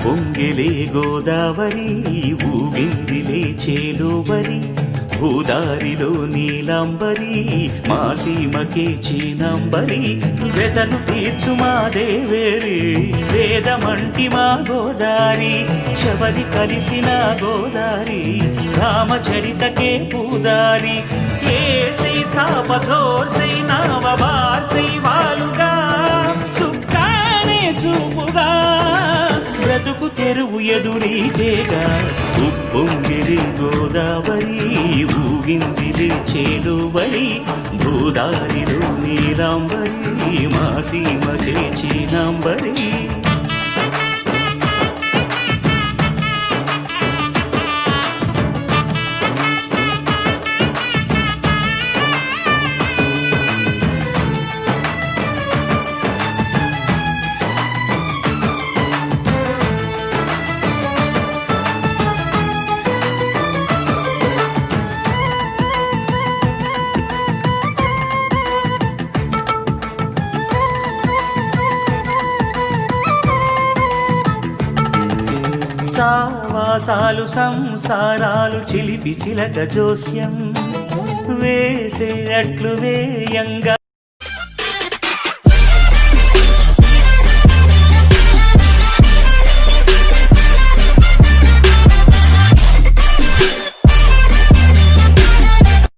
పొంగిలే గోదావరి ఊగిందిలే చేలోవరి భూదారిలో నీలాంబరి మా సీమకే చీనాంబరి వెదలు తీర్చు మా దేవేరి వేదమంటి మా గోదారి శబరి కలిసిన గోదారి రామచరితకే పూదారి ఏసై చాప జోర్సై నావ బార్సై వాలుగా చుక్కానే చూపుగా బ్రతుకు తెరువు ఎదురీతేగా ఉప్పొంగిరి గోదావరి ఊగిందిరి చేలువరి భూదారిలో నీలాంబరి మా సీమకే చీనాంబరి సావాసాలు సంసారాలు చిలిపి చిలక జోస్యం వేసే అట్లు వేయంగా